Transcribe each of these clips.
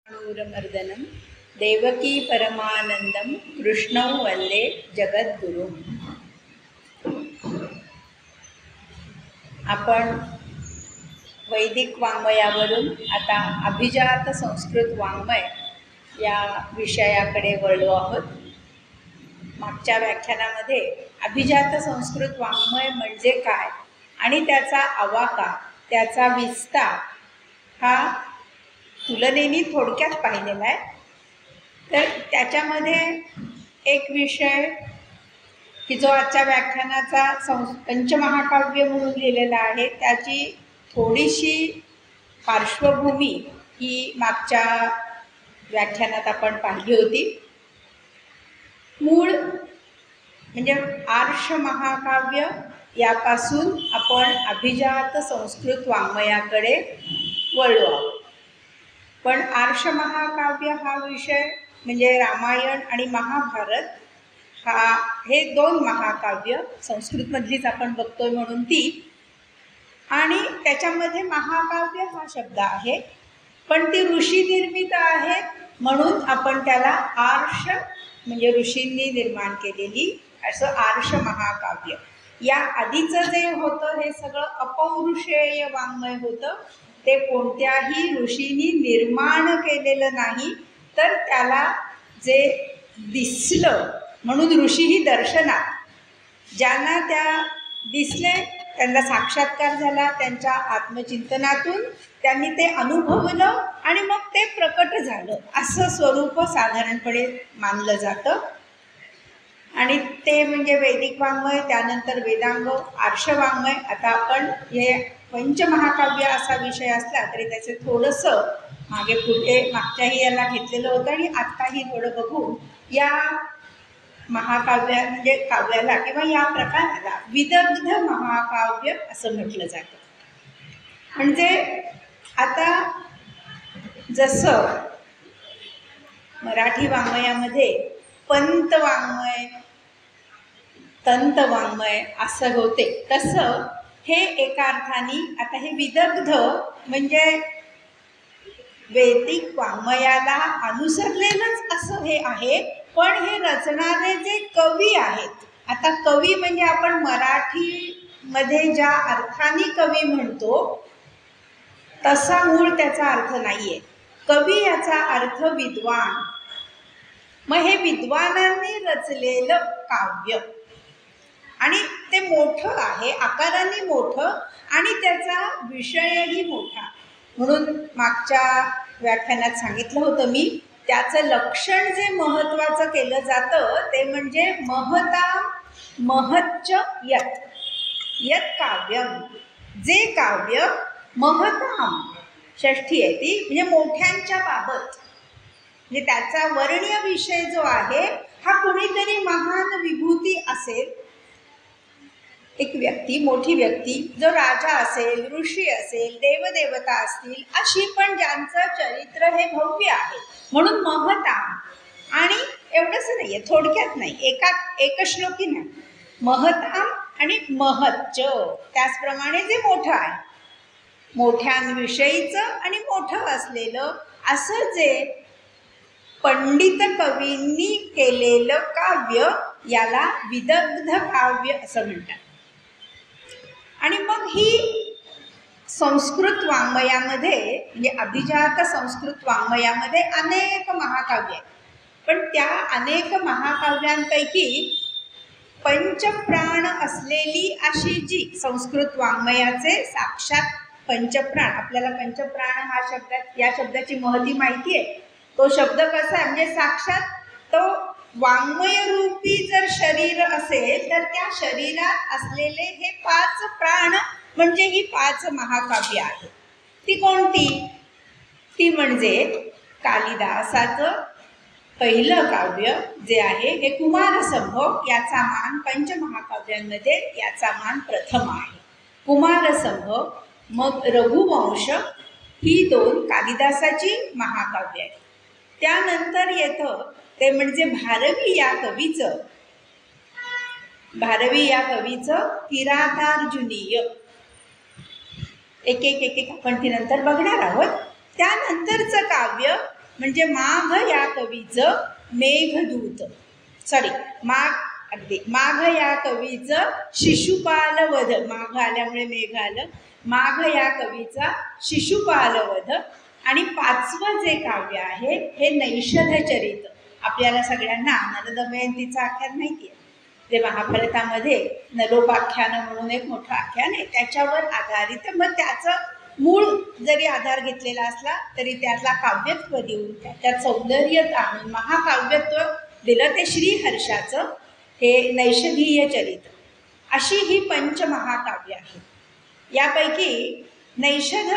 ूरमर्दनं देवकी परमानंदं कृष्णौ वंदे जगद्गुरु. आपण वैदिक वाङ्मयावरून आता अभिजात संस्कृत वाङ्मय या विषयाकडे वळलो आहोत. मागच्या व्याख्यानामध्ये अभिजात संस्कृत वाङ्मय म्हणजे काय आणि त्याचा आवाका, त्याचा विस्तार हा तुलनेने थोडक्यात पाहिलेला आहे. तर त्याच्यामध्ये एक विषय की जो आजच्या व्याख्यानाचा पंचमहाकाव्य म्हणून लिहिलेला आहे, त्याची थोडीशी पार्श्वभूमी ही मागच्या व्याख्यानात आपण पाहिली होती. मूळ म्हणजे आर्ष महाकाव्य यापासून आपण अभिजात संस्कृत वाङ्मयाकडे वळलो आहोत. पण आर्ष महाकाव्य हा विषय म्हणजे रामायण आणि महाभारत हे दोन महाकाव्य संस्कृतमधलीच आपण बघतोय म्हणून ती, आणि त्याच्यामध्ये महाकाव्य हा शब्द आहे पण ती ऋषी निर्मित आहे म्हणून आपण त्याला आर्ष म्हणजे ऋषींनी निर्माण केलेली असं आर्ष महाकाव्य. या आधीचं जे होतं हे सगळं अपौरुषेय वाङ्मय होतं. ते कोणत्याही ऋषींनी निर्माण केलेलं नाही, तर त्याला जे दिसलं म्हणून ऋषी ही दर्शनात, ज्यांना त्या दिसले त्यांना साक्षात्कार झाला, त्यांच्या आत्मचिंतनातून त्यांनी ते अनुभवलं आणि मग ते प्रकट झालं असं स्वरूप साधारणपणे मानलं जातं. आणि ते म्हणजे वैदिक वाङ्मय, त्यानंतर वेदांग, आर्ष वाङ्मय. आता आपण हे पंचमहाकाव्य असा विषय असला तरी त्याचे थोडंसं मागे पुढे मागच्याही याला घेतलेलं होतं आणि आत्ताही थोडं बघू. या महाकाव्या म्हणजे काव्याला किंवा या प्रकाराला विदग्ध महाकाव्य असं म्हटलं जातं. म्हणजे आता जसं मराठी वाङ्मयामध्ये पंत वाङ्मय, तंत वाङ्मय असं होते, तसं हे एका अर्थाने आता हे विदग्ध म्हणजे वैदिक वाङ्मयाला अनुसरलेलंच असं हे आहे. पण हे रचणारे जे कवी आहेत, आता कवी म्हणजे आपण मराठीमध्ये ज्या अर्थाने कवी म्हणतो तसा मूळ त्याचा अर्थ नाहीये. कवी याचा अर्थ विद्वान. मग हे विद्वानांनी रचलेलं काव्य आणि ते मोठं आहे, आकाराने मोठं आणि त्याचा विषयही मोठा. म्हणून मागच्या व्याख्यानात सांगितलं होतं मी, त्याचं लक्षण जे महत्त्वाचं केलं जातं ते म्हणजे महता महच्च यत् यत् काव्यम, जे काव्य महताम षष्ठी आहे ती म्हणजे मोठ्यांच्या बाबत, म्हणजे त्याचा वर्ण्य विषय जो आहे हा कुणीतरी महान विभूती असेल, एक व्यक्ती, मोठी व्यक्ती, जो राजा असेल, ऋषी असेल, देवदेवता असतील अशी, पण ज्यांचं चरित्र हे भव्य आहे म्हणून महता. आणि एवढंच नाहीये, थोडक्यात नाही, एकश्लोकी नाही, महता आणि महच्च, त्याचप्रमाणे जे मोठं आहे, मोठ्यांविषयीचं आणि मोठं असलेलं असं जे पंडित कवींनी केलेलं काव्य याला विदग्ध काव्य असं म्हणतात. आणि मग ही संस्कृत वाङ्मयामध्ये म्हणजे अभिजात संस्कृत वाङ्मयामध्ये अनेक महाकाव्य आहेत. पण त्या अनेक महाकाव्यांपैकी पंचप्राण असलेली अशी जी संस्कृत वाङ्मयाचे साक्षात पंचप्राण, आपल्याला पंचप्राण हा शब्दात, या शब्दाची महती माहिती आहे. तो शब्द कसा आहे म्हणजे साक्षात तो वाङ्मयरूपी जर शरीर असेल तर त्या शरीरात असलेले हे 5 प्राण म्हणजे ही 5 महाकाव्य आहेत. ती कोणती? ती म्हणजे कालिदासाचं पहिलं काव्य जे आहे हे कुमारसंभव, याचा मान पंचमहाकाव्यांमध्ये याचा मान प्रथम आहे. कुमारसंभव, मग रघुवंश, ही 2 कालिदासाची महाकाव्य आहेत. त्यानंतर येतं ते म्हणजे भारवी या कवीचं किरातार्जुनीय. एक आपण ती नंतर बघणार आहोत. त्यानंतरचं काव्य म्हणजे माघ या कवीचं मेघदूत, सॉरी माघ या कवीचं शिशुपाल वध, माघ आल्यामुळे मेघ आलं, माघ या कवीचा शिशुपाल वध. आणि पाचवं जे काव्य आहे हे नैषधचरित. आपल्याला सगळ्यांना नलदमयंतीचं आख्यान माहिती आहे, ते महाभारतामध्ये नलोपाख्यान म्हणून एक मोठं आख्यान आहे, त्याच्यावर आधारित. मग त्याचं मूळ जरी आधार घेतलेला असला तरी त्यातला काव्यत्व देऊन त्याच्यात सौंदर्य आणून महाकाव्यत्व दिलं ते श्रीहर्षाचं हे नैषधीय चरित. अशी ही पंचमहाकाव्य आहेत. यापैकी नैषध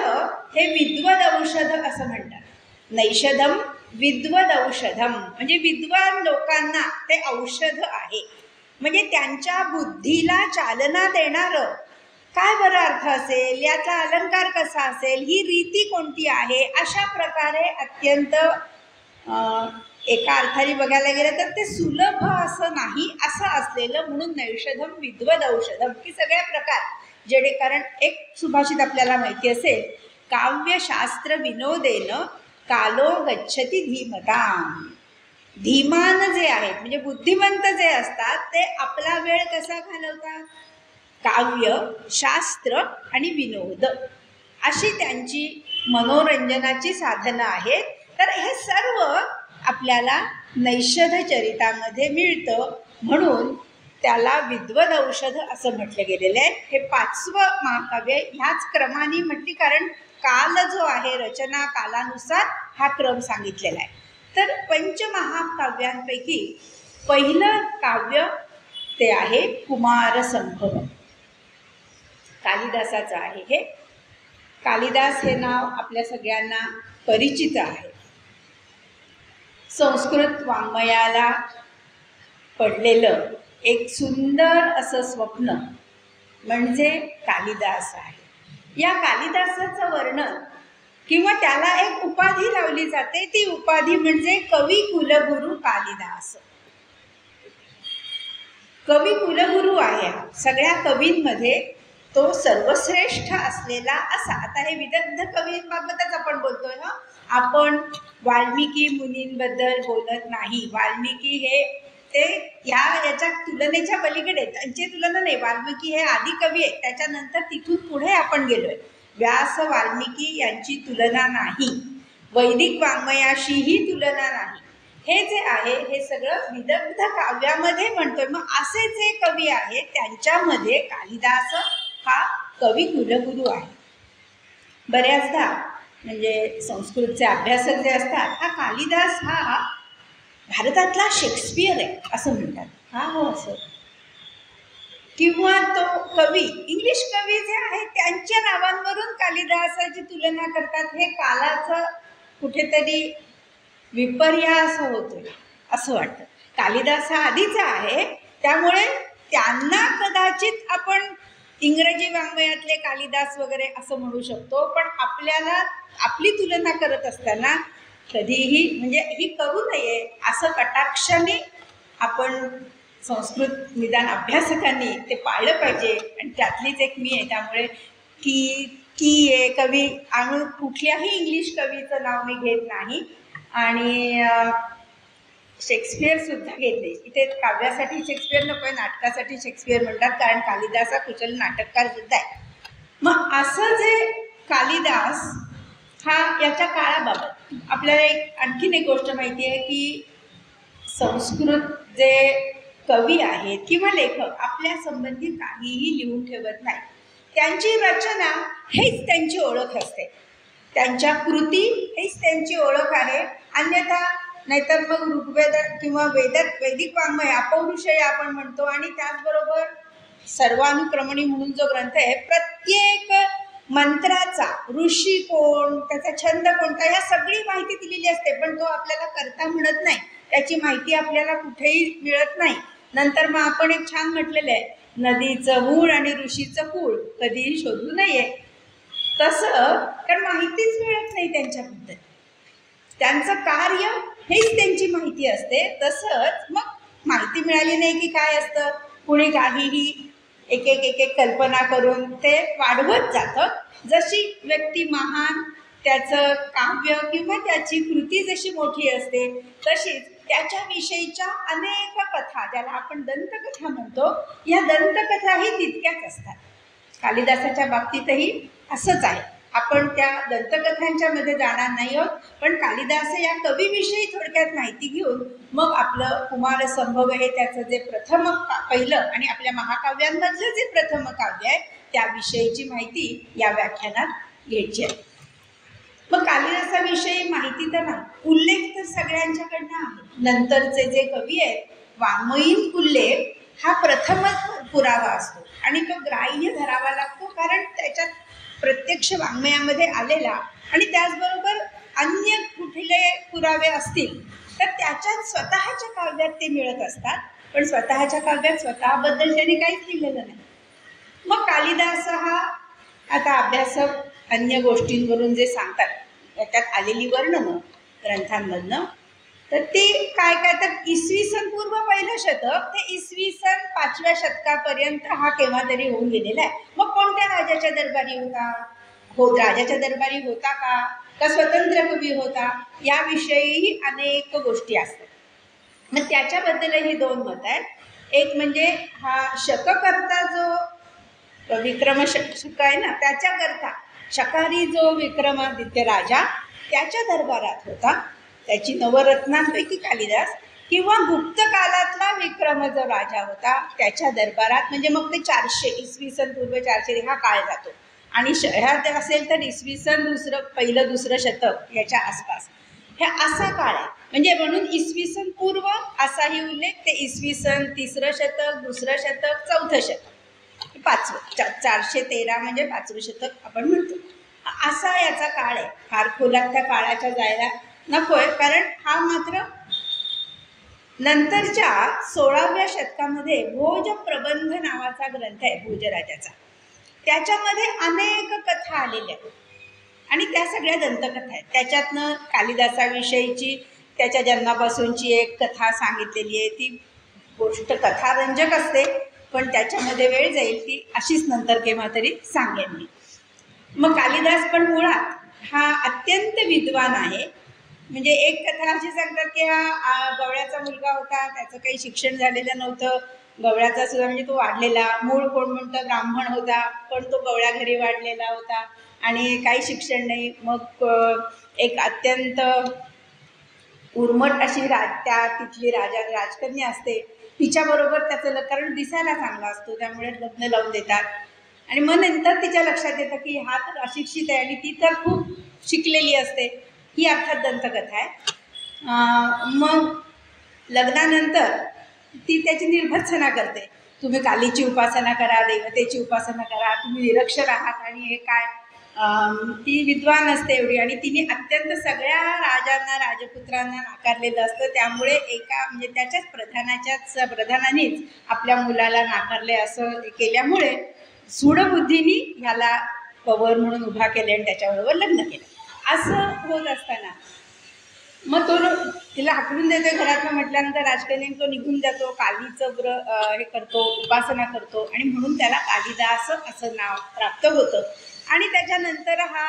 हे विद्वद औषध असं म्हणतात. नैषधम विद्वद औषधम म्हणजे विद्वान लोकांना ते औषध आहे, म्हणजे त्यांच्या बुद्धीला चालना देणारं. काय बरं अर्थ असेल, याचा अलंकार कसा असेल, ही रीती कोणती आहे, अशा प्रकारे अत्यंत एका अर्थाने बघायला गेलं तर ते सुलभ असं नाही, असं असलेलं म्हणून नैषधम विद्वद औषधम, की सगळ्या प्रकार. जेणे कारण एक सुभाषित आपल्याला माहिती असेल, काव्यशास्त्र विनोदेन कालो गच्छती धीमताम. धीमान जे आहेत म्हणजे बुद्धिमंत जे असतात ते आपला वेळ कसा घालवतात, काव्य शास्त्र आणि विनोद अशी त्यांची मनोरंजनाची साधनं आहेत. तर हे सर्व आपल्याला नैषध चरितामध्ये मिळतं, म्हणून त्याला विद्वद औषध असं म्हटलं गेलेलं आहे. हे पाचवं महाकाव्य ह्याच क्रमाने म्हटली, कारण काल जो आहे रचना कालानुसार हा क्रम सांगितलेला आहे. तर पंचमहाकाव्यांपैकी पहिलं काव्य ते आहे कुमारसंभव, कालिदासाचं आहे. हे कालिदास हे नाव आपल्या सगळ्यांना परिचित आहे. संस्कृत वाङ्मयाला पडलेलं एक सुंदर असं स्वप्न म्हणजे कालिदास आहे. या कालिदासाचं वर्णन किंवा त्याला एक उपाधी लावली जाते, ती उपाधी म्हणजे कवी कुलगुरू कालिदास. कवी कुलगुरू आहे सगळ्या कवींमध्ये तो सर्वश्रेष्ठ असलेला असा. आता हे विदग्ध कवींबाबतच आपण बोलतोय ना, आपण वाल्मिकी मुनींबद्दल बोलत नाही. वाल्मिकी हे ते याच्या तुलनेच्या पलीकडे, त्यांची तुलना नाही. वाल्मिकी हे आदी कवी आहेत, त्याच्यानंतर तिथून पुढे आपण गेलोय. व्यास वाल्मिकी यांची तुलना नाही, वैदिक वाङ्मयाशीही तुलना नाही. हे जे आहे हे सगळं विदग्ध काव्यामध्ये म्हणतोय. मग असे जे कवी आहेत त्यांच्यामध्ये कालिदास हा कवी कुलगुरू आहे. बऱ्याचदा म्हणजे संस्कृतचे अभ्यासक जे असतात, हा कालिदास हा भारतातला शेक्सपियर आहे असं म्हणतात. हा हो असं, किंवा तो कवी, इंग्लिश कवी जे आहेत त्यांच्या नावांवरून कालिदासाची तुलना करतात. हे कालाचं कुठेतरी विपर्यास होतोय असं वाटतं. कालिदास हा आधीचा आहे, त्यामुळे त्यांना कदाचित आपण इंग्रजी वाङ्मयातले कालिदास वगैरे असं म्हणू शकतो. पण आपल्याला आपली तुलना करत असताना कधीही म्हणजे ही करू नये असं कटाक्षाने आपण संस्कृत निदान अभ्यासकांनी ते पाळलं पाहिजे. आणि त्यातलीच एक मी आहे, त्यामुळे की आहे कवी आणि कुठल्याही इंग्लिश कवीचं नाव मी घेत नाही आणि शेक्सपियरसुद्धा घेत नाही. इथे काव्यासाठी शेक्सपियर नको आहे, नाटकासाठी शेक्सपियर म्हणतात, कारण कालिदास हा कुशल नाटककार सुद्धा आहे. मग असं जे कालिदास हा याच्या काळाबाबत आपल्याला आणखीन एक गोष्ट माहिती आहे की संस्कृत जे कवी आहेत किंवा लेखक आपल्या संबंधी काहीही लिहून ठेवत नाही. त्यांची रचना हेच त्यांची ओळख असते, त्यांच्या कृती हेच त्यांची ओळख आहे. अन्यथा नाहीतर मग ऋग्वेद किंवा वैदिक वाङ्मय अपौरुषेय आपण म्हणतो. आणि त्याचबरोबर सर्वानुक्रमणी म्हणून जो ग्रंथ आहे, प्रत्येक मंत्राचा ऋषी कोण, त्याचा छंद कोणता, या सगळी माहिती दिलेली असते, पण तो आपल्याला करता म्हणत नाही. त्याची माहिती आपल्याला कुठेही मिळत नाही. नंतर मग आपण एक छान म्हटलेलं आहे, नदीचं मूळ आणि ऋषीचं कूळ कधीही शोधू नये. तसं कारण माहितीच मिळत नाही त्यांच्याबद्दल, त्यांचं कार्य हेच त्यांची माहिती असते. तसंच मग माहिती मिळाली नाही की काय असतं, कुणी काहीही एक कल्पना करून ते वाढवत जातं. जशी व्यक्ती महान त्याचं काव्य किंवा त्याची कृती जशी मोठी असते तशीच त्याच्याविषयीच्या अनेक कथा, ज्याला आपण दंतकथा म्हणतो, या दंतकथाही तितक्याच असतात. कालिदासाच्या बाबतीतही असंच आहे. आपण त्या दंतकथांच्या मध्ये जाणार नाही आहोत, पण कालिदास या कवीविषयी थोडक्यात माहिती घेऊन मग आपलं कुमारसंभव हे त्याचं जे प्रथम पहिलं आणि आपल्या महाकाव्यांमधलं जे प्रथम काव्य आहे त्याविषयीची माहिती या व्याख्यानात घ्यायची आहे. मग कालिदासाविषयी माहिती तर नाही, उल्लेख तर सगळ्यांच्याकडनं आहे. नंतरचे जे कवी आहेत वाङ्मयीन उल्लेख हा प्रथमच पुरावा असतो आणि तो ग्राह्य धरावा लागतो, कारण त्याच्यात प्रत्यक्ष वाङ्मयामध्ये आलेला आणि त्याचबरोबर अन्य कुठले पुरावे असतील तर त्याच्यात स्वतःच्या काव्यात ते मिळत असतात, पण स्वतःच्या काव्यात स्वतःबद्दल त्यांनी काहीच लिहिलेलं नाही. मग कालिदास हा आता अभ्यासक अन्य गोष्टींवरून जे सांगतात त्याच्यात आलेली वर्णनं ग्रंथांमधनं, तर ते काय काय तर इसवी सन पूर्व पहिलं शतक ते इसवी सन 5व्या शतकापर्यंत हा केव्हा तरी होऊन गेलेला आहे. मग कोणत्या राजाच्या दरबारी होता, राजाच्या दरबारी होता का स्वतंत्र कवी होता, याविषयीही अनेक गोष्टी असतात. मग त्याच्याबद्दलही दोन मत आहेत. एक म्हणजे हा शककर्ता जो विक्रम शक आहे ना, त्याच्याकरता शकारी जो विक्रमादित्य राजा त्याच्या दरबारात होता, त्याची नवरत्नांपैकी कालिदास, किंवा गुप्त कालातला विक्रम जो राजा होता त्याच्या दरबारात, म्हणजे मग ते 400 इसवी सन पूर्व 400 हा काळ जातो आणि ह्यात असेल तर इसवी सन पहिलं दुसरं शतक याच्या आसपास हे असा काळ आहे. म्हणजे म्हणून इसवी सन पूर्व असाही उल्लेख, ते इसवी सन 3रं शतक, 2रं शतक, 4थं शतक, 5वं 413 म्हणजे 5वं शतक आपण म्हणतो, असा याचा काळ आहे. फार खोलात त्या काळाच्या जायला नकोय, कारण हा मात्र नंतरच्या 16व्या शतकामध्ये भोज प्रबंध नावाचा ग्रंथ आहे भोजराजाचा, त्याच्यामध्ये अनेक कथा आलेल्या आहेत आणि त्या सगळ्या दंतकथा आहेत. त्याच्यातनं कालिदासाविषयीची त्याच्या जन्मापासूनची एक कथा सांगितलेली आहे. ती गोष्ट कथारंजक असते, पण त्याच्यामध्ये वेळ जाईल, ती अशीच नंतर केव्हा तरी सांगेन मी. मग कालिदास पण मुळात हा अत्यंत विद्वान आहे. म्हणजे एक कथा अशी सांगतात की हा गवळ्याचा मुलगा होता, त्याचं काही शिक्षण झालेलं नव्हतं, गवळ्याचा सुद्धा म्हणजे तो वाढलेला, मूळ कोण म्हणतं ब्राह्मण होता, पण तो गवळ्या घरी वाढलेला होता आणि काही शिक्षण नाही. मग एक अत्यंत उर्मट अशी त्या तिथली राजकन्या असते, तिच्याबरोबर त्याचं कारण दिसायला चांगला असतो त्यामुळे लग्न लावून देतात. आणि मग नंतर तिच्या लक्षात येतं की हा तर अशिक्षित आहे आणि ती तर खूप शिकलेली असते. ही अर्थात दंतकथा आहे. मग लग्नानंतर ती त्याची निर्भत्सना करते, तुम्ही कालीची उपासना करा, देवतेची उपासना करा, तुम्ही निरक्षर आहात आणि हे काय. ती विद्वान असते एवढी आणि तिने अत्यंत सगळ्या राजांना राजपुत्रांना नाकारलेलं असतं, त्यामुळे एका म्हणजे त्याच्याच प्रधानानेच आपल्या मुलाला नाकारले असं केल्यामुळे सूडबुद्धीनी ह्याला पवर म्हणून उभा केले आणि त्याच्याबरोबर लग्न केलं. असं होत असताना मग तो तिला हाकलून देतो घरातनं म्हटल्यानंतर राजकन्याने तो निघून जातो, कालीचं हे करतो, उपासना करतो आणि म्हणून त्याला कालिदास असं नाव प्राप्त होतं. आणि त्याच्यानंतर हा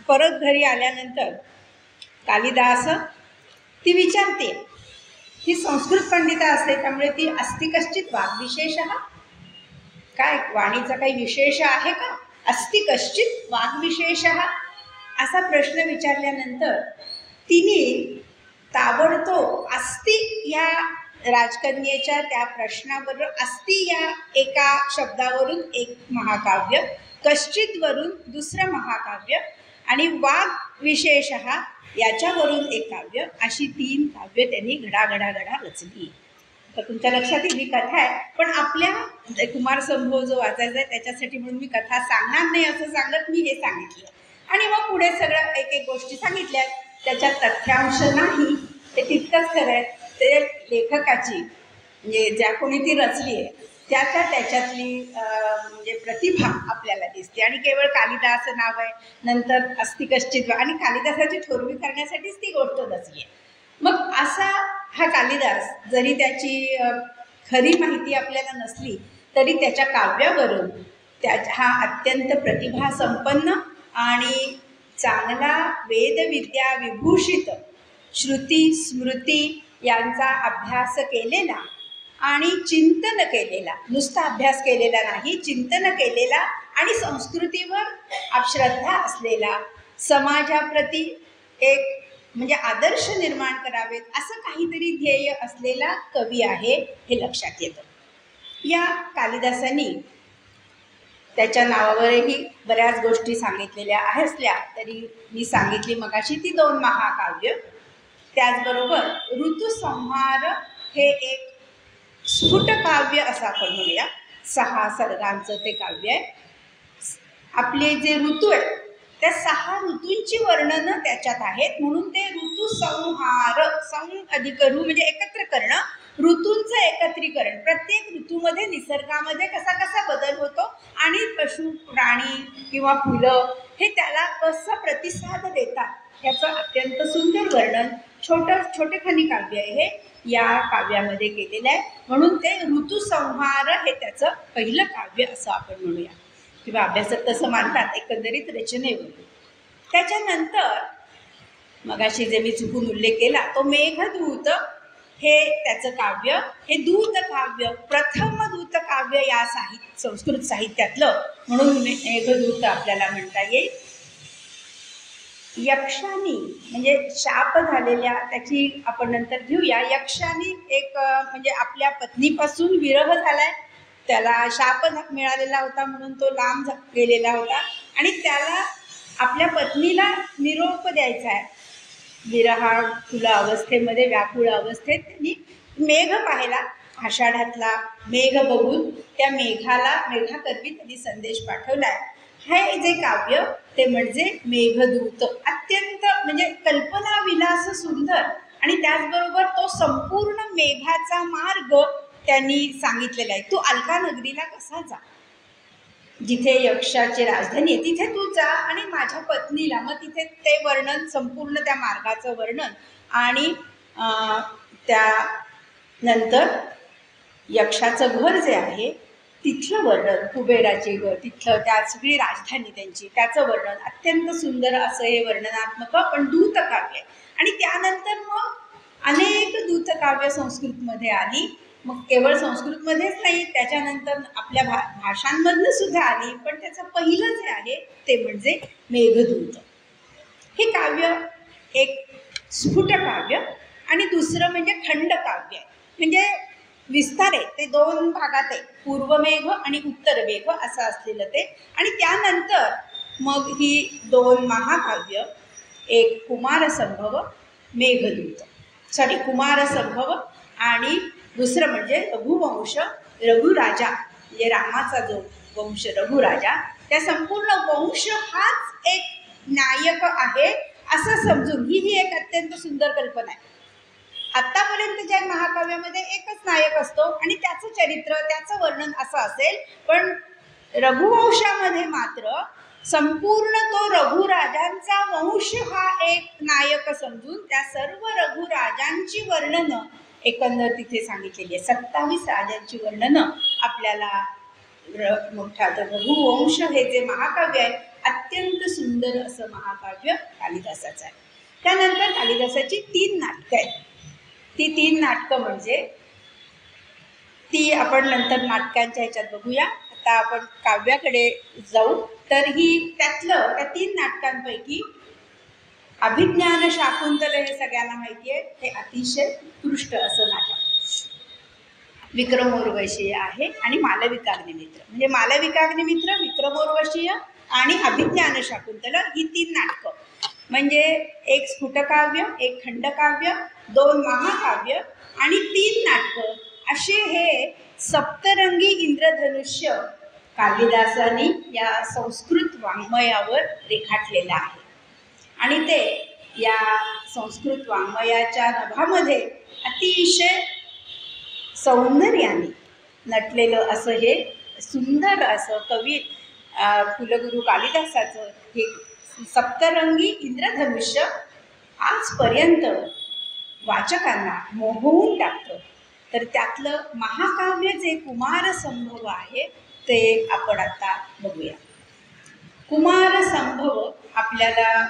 परत घरी आल्यानंतर कालिदास ती विचारते, ही संस्कृत पंडिता असते त्यामुळे ती अस्ति कश्चित वाग्विशेष, काय वाणीचा काही विशेष आहे का, अस्ति कश्चित वाग्विशेष असा प्रश्न विचारल्यानंतर तिने ताबडतोब अस्ति या राजकन्येच्या त्या प्रश्नाबरोबर अस्ति या एका शब्दावरून एक महाकाव्य, कश्चितवरून दुसरं महाकाव्य आणि वाग विशेष याच्यावरून एक काव्य, अशी 3 काव्य त्यांनी घडाघडा रचली. तर तुमच्या लक्षात ही कथा आहे, पण आपल्या कुमारसंभव जो वाचायचा आहे त्याच्यासाठी म्हणून मी कथा सांगणार नाही असं सांगत मी हे सांगितलं. आणि मग पुढे सगळं एक एक गोष्टी सांगितल्या. त्याच्यात तथ्यांश नाही, ते तितकंच खरं आहे. ते लेखकाची म्हणजे ज्या कोणी ती रचली आहे त्याच्यातली म्हणजे प्रतिभा आपल्याला दिसते. आणि केवळ कालिदास नाव आहे, नंतर अस्ति कश्चित, आणि कालिदासाची थोरवी करण्यासाठीच ती गोष्ट रचली आहे. मग असा हा कालिदास, जरी त्याची खरी माहिती आपल्याला नसली तरी त्याच्या काव्यावरून हा अत्यंत प्रतिभा संपन्न आणि चांगला वेदविद्या विभूषित श्रुती स्मृती यांचा अभ्यास केलेला आणि चिंतन केलेला, नुसता अभ्यास केलेला नाही, चिंतन केलेला आणि संस्कृतीवर श्रद्धा असलेला, समाजाप्रती एक म्हणजे आदर्श निर्माण करावेत असं काहीतरी ध्येय असलेला कवी आहे हे लक्षात येतं. या कालिदासांनी त्याच्या नावावरही बऱ्याच गोष्टी सांगितलेल्या असल्या तरी मी सांगितली मगाशी ती 2 महाकाव्य. त्याचबरोबर ऋतुसंहार हे एक स्फुट काव्य असं आपण म्हणूया. 6 सर्गांचं ते काव्य आहे. आपले जे ऋतू आहेत त्या 6 ऋतूंची वर्णनं त्याच्यात आहेत, म्हणून ते ऋतुसंहार. सं अधिक ऋ म्हणजे एकत्र करणं, ऋतूंचं एकत्रीकरण. प्रत्येक ऋतूमध्ये निसर्गामध्ये कसा कसा बदल होतो आणि पशु प्राणी किंवा फुलं हे त्याला कसं प्रतिसाद देतात याचं अत्यंत सुंदर वर्णन छोटेखानी काव्य आहे हे या काव्यामध्ये केलेलं आहे. म्हणून ते ऋतुसंहार हे त्याचं पहिलं काव्य असं आपण म्हणूया, किंवा अभ्यासक तसं मानतात एकंदरीत रचनेवर. त्याच्यानंतर मगाशी जे मी चुकून उल्लेख केला तो मेघदूत हे त्याचं काव्य. हे दूत काव्य, प्रथम दूत काव्य या संस्कृत साहित्यातलं, म्हणून मेघदूत आपल्याला म्हणता येईल. यक्षानी म्हणजे शाप झालेल्या, त्याची आपण नंतर घेऊया. यक्षानी एक म्हणजे आपल्या पत्नीपासून विरह झालाय, त्याला शाप मिळालेला होता म्हणून तो लांब गेलेला होता आणि त्याला आपल्या पत्नीला निरोप द्यायचा आहे. विरहाकुल अवस्थेमध्ये, व्याकुळ अवस्थेत त्यांनी मेघ पाहिला. आषाढातला मेघ बघून त्या मेघाकरवी त्यांनी संदेश पाठवलाय. हे जे काव्य ते म्हणजे मेघदूत. अत्यंत म्हणजे कल्पना विलास सुंदर आणि त्याचबरोबर तो संपूर्ण मेघाचा मार्ग त्यांनी सांगितलेला आहे. तू अलका नगरीला कसा जा, जिथे यक्षाची राजधानी आहे तिथे तू जा आणि माझ्या पत्नीला, मग तिथे ते वर्णन, संपूर्ण त्या मार्गाचं वर्णन आणि त्यानंतर यक्षाचं घर जे आहे तिथलं वर्णन, कुबेराचे घर, तिथलं त्या सगळी राजधानी त्यांची, त्याचं वर्णन अत्यंत सुंदर असं हे वर्णनात्मक पण दूतकाव्य. आणि त्यानंतर मग अनेक दूतकाव्य संस्कृतमध्ये आली. मग केवळ संस्कृतमध्येच नाही, त्याच्यानंतर आपल्या भाषांमधनं सुद्धा आली. पण त्याचं पहिलं जे आहे ते म्हणजे मेघदूत. हे काव्य एक स्फुट काव्य आणि दुसरं म्हणजे खंडकाव्य आहे. म्हणजे विस्तार आहे, ते 2 भागात आहे, पूर्वमेघ आणि उत्तरमेघ असं असलेलं ते. आणि त्यानंतर मग ही 2 महाकाव्य, एक कुमारसंभव कुमारसंभव आणि दुसरं म्हणजे रघुवंश, रघुराजा म्हणजे रामाचा जो वंश रघुराजा, त्या संपूर्ण वंश हाच एक नायक आहे असं समजून ही एक अत्यंत सुंदर कल्पना आहे. आत्तापर्यंतच्या महाकाव्यामध्ये एकच नायक असतो आणि त्याचं चरित्र, त्याचं वर्णन असं असेल. पण रघुवंशामध्ये मात्र संपूर्ण तो रघुराजांचा वंश हा एक नायक समजून त्या सर्व रघुराजांची वर्णनं एकंदर तिथे सांगितलेली आहे. 27 राजांची वर्णनं आपल्याला मोठा रघुवंश हे जे महाकाव्य आहे अत्यंत सुंदर असं महाकाव्य कालिदासाचं आहे. त्यानंतर कालिदासाची 3 नाटकं आहेत. ती 3 नाटकं म्हणजे ती आपण नंतर नाटकांच्या ह्याच्यात बघूया. आता आपण काव्याकडे जाऊ. तर त्या 3 नाटकांपैकी अभिज्ञान शाकुंतल हे सगळ्यांना माहिती आहे. हे अतिशय उत्कृष्ट असं नाटक विक्रमोर्वशीय आहे. आणि मालविकाग्निमित्र म्हणजे मालविकाग्निमित्र, विक्रमोर्वशीय आणि अभिज्ञान शाकुंतल ही 3 नाटकं म्हणजे एक स्फुटकाव्य, एक खंडकाव्य, 2 महाकाव्य आणि 3 नाटकं असे हे सप्तरंगी इंद्रधनुष्य कालिदासांनी या संस्कृत वाङ्मयावर रेखाटलेलं आहे. आणि ते या संस्कृत वाङ्मयाच्या नभामध्ये अतिशय सौंदर्याने नटलेलं असं हे सुंदर असं कवी कुलगुरू कालिदासाचं हे सप्तरंगी इंद्रधनुष्य आजपर्यंत वाचकांना मोहवून टाकतं. तर त्यातलं महाकाव्य जे कुमारसंभव आहे ते आपण आता बघूया. कुमारसंभव आपल्याला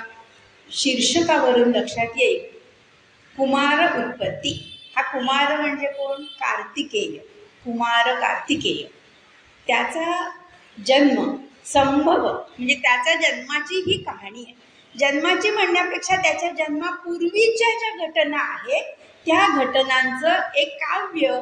शीर्षकावरून लक्षात येईल कुमार उत्पत्ती. हा कुमार म्हणजे कोण? कार्तिकेय, कुमार कार्तिकेय. त्याचा जन्म संभव म्हणजे त्याच्या जन्माची ही कहाणी आहे. जन्माची म्हणण्यापेक्षा त्याच्या जन्मापूर्वीच्या ज्या घटना आहेत त्या घटनांचं एक काव्य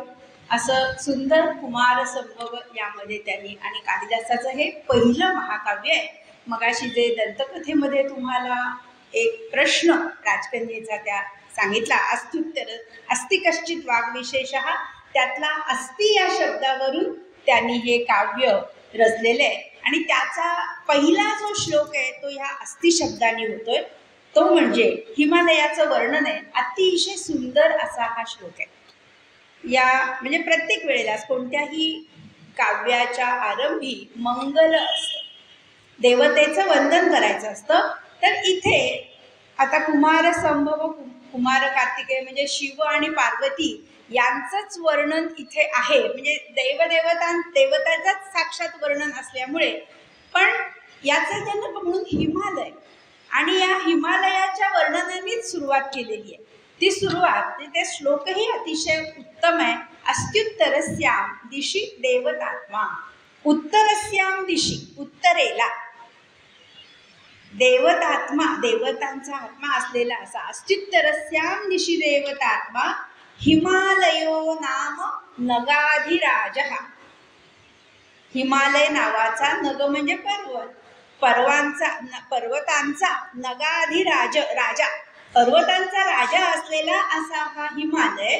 असं सुंदर कुमार संभव यामध्ये त्यांनी, आणि कालिदासाचं हे पहिलं महाकाव्य आहे. मगाशी जे दंतकथेमध्ये तुम्हाला एक प्रश्न राजकन्येचा त्या सांगितला, अस्त्युत्तर अस्ति कश्चित वाग्विशेषः, त्यातला अस्ति या शब्दावरून त्यांनी हे काव्य रचलेलं आहे. आणि त्याचा पहिला जो श्लोक आहे तो ह्या अस्ति शब्दाने होतोय. तो म्हणजे हिमालयाचं वर्णन आहे. अतिशय सुंदर असा हा श्लोक आहे. या म्हणजे प्रत्येक वेळेला कोणत्याही काव्याच्या आरंभी मंगल असतं, देवतेचं वंदन करायचं असतं. तर इथे आता कुमार संभव, कुमार कार्तिकेय म्हणजे शिव आणि पार्वती यांचंच वर्णन इथे आहे. म्हणजे देवतांचंच साक्षात वर्णन असल्यामुळे, पण याचा जन्म म्हणून हिमालय आणि या हिमालयाच्या वर्णनानेच सुरुवात केलेली आहे. ती सुरुवात ते श्लोकही अतिशय उत्तम आहे. अस्त्युत्तरस्याम दिशी देवतात्मा, उत्तरस्याम दिशी उत्तरेला देवतात्मा, देवतांचा आत्मा असलेला असा. अस्त्युत्तरस्याम दिशी देवतात्मा हिमालयो नाम नगाधिराज. हिमालय नावाचा, नग म्हणजे पर्वत, पर्वतांचा नगाधिराज राजा, पर्वतांचा राजा असलेला असा हा हिमालय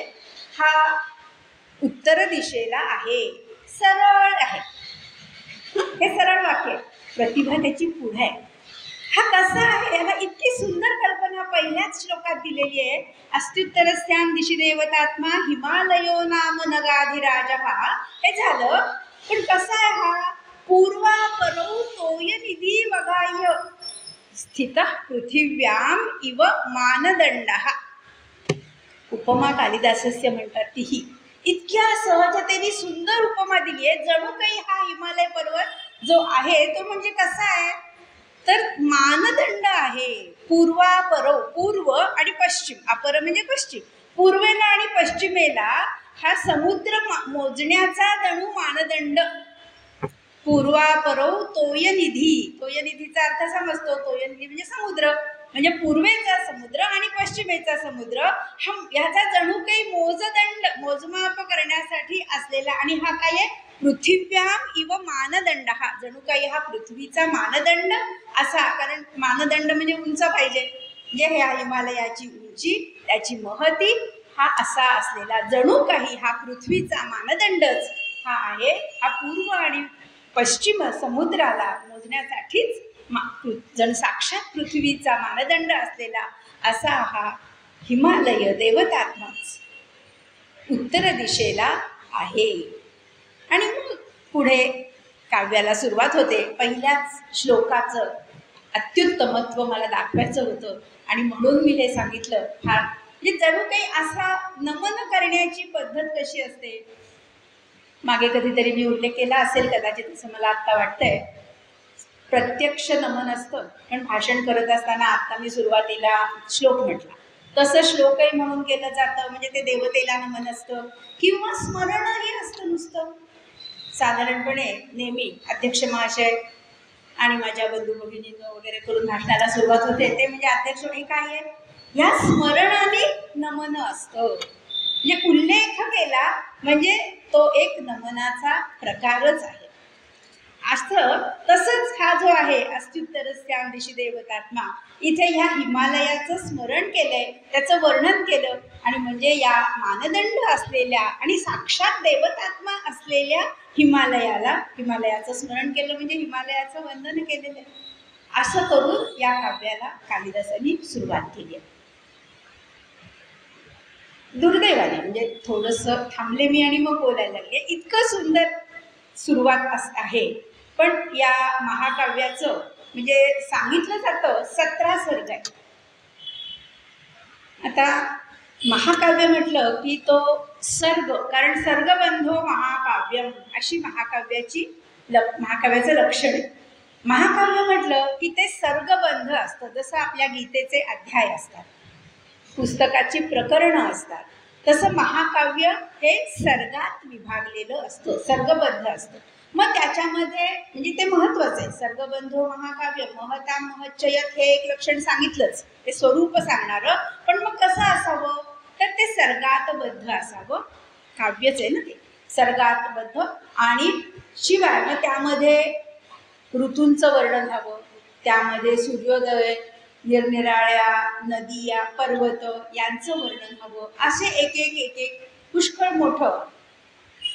हा उत्तर दिशेला आहे. सरळ आहे. हे सरळ वाक्य, प्रतिभा त्याची पुढे आहे. हा कसा आहे? याला इतकी सुंदर कल्पना पहिल्याच श्लोकात दिलेली आहे. अस्त्युत्तरस्याम दिशी देवतात्मा हिमालयो नाम नगाधिराज. हे झालं, पण कसा आहे हा? पूर्वापरौ तोयनिधी वगाह्य स्थित पृथिव्याम इव मानदंड. उपमा कालिदासस्य म्हणतात ती ही इतक्या सहजतेने सुंदर उपमा दिली आहे. जणू काही हा हिमालय पर्वत जो आहे तो म्हणजे कसा आहे तर मानदंड आहे. पूर्वापरो, पूर्व आणि पश्चिम, अपर म्हणजे पश्चिम, पूर्वेला आणि पश्चिमेला हा समुद्र मोजण्याचा जणू मानदंड. पूर्वापरो तोयनिधी, तोयनिधीचा अर्थ समजतो. तोयनिधी म्हणजे समुद्र, म्हणजे पूर्वेचा समुद्र आणि पश्चिमेचा समुद्र, हा ह्याचा जणू काही मोजदंड, मोजमाप करण्यासाठी असलेला. आणि हा काय आहे? पृथिव्याम इव मानदंड. हा जणू काही हा पृथ्वीचा मानदंड असा, कारण मानदंड म्हणजे उंच पाहिजे, म्हणजे ह्या हिमालयाची उंची, त्याची महती, हा असा असलेला जणू काही हा पृथ्वीचा मानदंडच हा आहे. हा पूर्व आणि पश्चिम समुद्राला मोजण्यासाठीच जण साक्षात पृथ्वीचा मानदंड असलेला असा हा हिमालय देवतात्माच उत्तर दिशेला आहे. आणि मग पुढे काव्याला सुरुवात होते. पहिल्याच श्लोकाचं अत्युत्तमत्व मला दाखवायचं होतं आणि म्हणून मी हे सांगितलं. फार म्हणजे जणू काही असा नमन करण्याची पद्धत कशी असते, मागे कधीतरी मी उल्लेख केला असेल कदाचित, असं मला आत्ता वाटतंय. प्रत्यक्ष नमन असतं, पण भाषण करत असताना आत्ता मी सुरुवातीला श्लोक म्हटला तसं श्लोकही म्हणून केलं जातं. म्हणजे ते देवतेला नमन असतं किंवा स्मरणही असतं नुसतं. साधारणपणे नेहमी अध्यक्ष महाशय आणि माझ्या बंधू भगिनींनो वगैरे करून भाषणाला सुरुवात होते, ते म्हणजे अध्यक्ष हे काय आहे, या स्मरणाने नमन असतं. म्हणजे उल्लेख केला म्हणजे तो एक नमनाचा प्रकारच आहे. असं तसंच हा जो आहे अस्त्युत्तरस्याम दिशी देवतात्मा, इथे ह्या हिमालयाचं स्मरण केलंय, त्याचं वर्णन केलं. आणि म्हणजे या मानदंड असलेल्या आणि साक्षात देवतात्मा असलेल्या हिमालयाचं स्मरण केलं, म्हणजे हिमालयाचं वंदन केलेलं आहे. असं करून या काव्याला कालिदासांनी सुरुवात केली आहे. दुर्दैवाने म्हणजे थोडंसं थांबले मी आणि मग बोलायला लागले. इतकं सुंदर सुरुवात आहे, पण या महाकाव्याचं म्हणजे सांगितलं जातं 17 सर्ग आहे. आता महाकाव्य म्हटलं की तो सर्ग, कारण सर्गबंधो महाकाव्यम अशी महाकाव्याचं लक्षण आहे. महाकाव्य म्हटलं की ते सर्गबंध असतं, जसं आपल्या गीतेचे अध्याय असतात, पुस्तकाची प्रकरणं असतात, तसं महाकाव्य हे सर्गात विभागलेलं असतं, सर्गबद्ध असतं. मग त्याच्यामध्ये म्हणजे ते महत्वाचं आहे. सर्गबंधो महाकाव्य महता महच्चयत हे एक लक्षण सांगितलंच, ते स्वरूप सांगणारं. पण मग कसं असावं, तर ते सर्गातबद्ध असावं. काव्यच आहे ना ते, सर्गातबद्ध. आणि शिवाय मग त्यामध्ये ऋतूंचं वर्णन हवं, त्यामध्ये सूर्योदय, निरनिराळ्या नदिया, पर्वत यांचं वर्णन हवं. असे एक एक एक एक पुष्कळ मोठं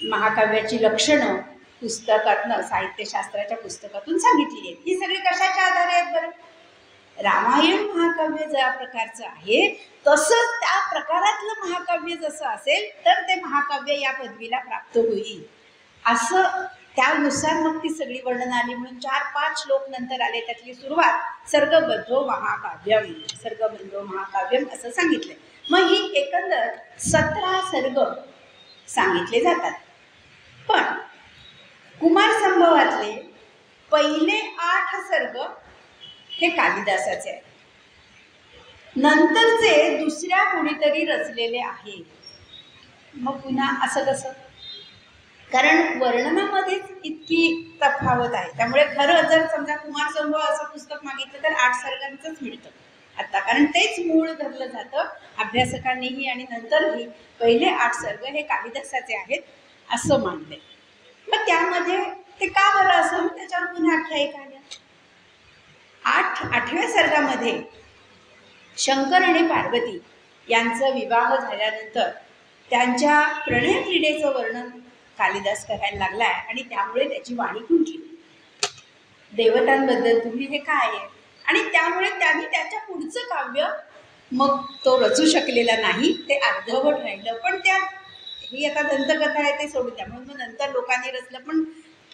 महाकाव्याची लक्षणं पुस्तकातनं, साहित्यशास्त्राच्या पुस्तकातून सांगितली आहेत. ही सगळी कशाच्या आधारे आहेत बरं? रामायण महाकाव्य ज्या प्रकारचं आहे तसंच त्या प्रकारातलं महाकाव्य जसं असेल तर ते महाकाव्य या पदवीला प्राप्त होईल, असं त्यानुसार मग ती सगळी वर्णन आली. म्हणून 4-5 श्लोक नंतर आले, त्यातली सुरुवात सर्गबद्धो महाकाव्यम, सर्गबद्धो महाकाव्यम असं सांगितलंय. मग ही एकंदर 17 सर्ग सांगितले जातात. पण कुमार संभवातले पहिले 8 सर्ग हे कालिदासाचे आहेत. नंतरचे दुसऱ्या कुणीतरी रचलेले आहे. मग पुन्हा असं कसं? कारण वर्णनामध्येच इतकी तफावत आहे. त्यामुळे खरं जर समजा कुमार संभव असं पुस्तक मागितलं तर 8 सर्गांचंच मिळतं आता, कारण तेच मूळ धरलं जातं अभ्यासकांनीही. आणि नंतरही पहिले 8 सर्ग हे कालिदासाचे आहेत असं मानलंय. मग त्यामध्ये ते का बरं असं, त्याच्यावर पुन्हा आख्यायिका आल्या. 8व्या सर्गामध्ये शंकर आणि पार्वती यांचा विवाह झाल्यानंतर त्यांच्या प्रणय क्रीडेचं वर्णन कालिदास करायला लागलाय. आणि त्यामुळे त्याची वाणी खुंटली. देवतांबद्दल तुम्ही हे काय आहे, आणि त्यामुळे त्यांनी त्याच्या पुढचं काव्य मग तो रचू शकलेला नाही, ते अर्धवट राहिलं. पण त्या ही आता दंतकथा आहे ते सोडून द्या, म्हणून मग नंतर लोकांनी रचलं. पण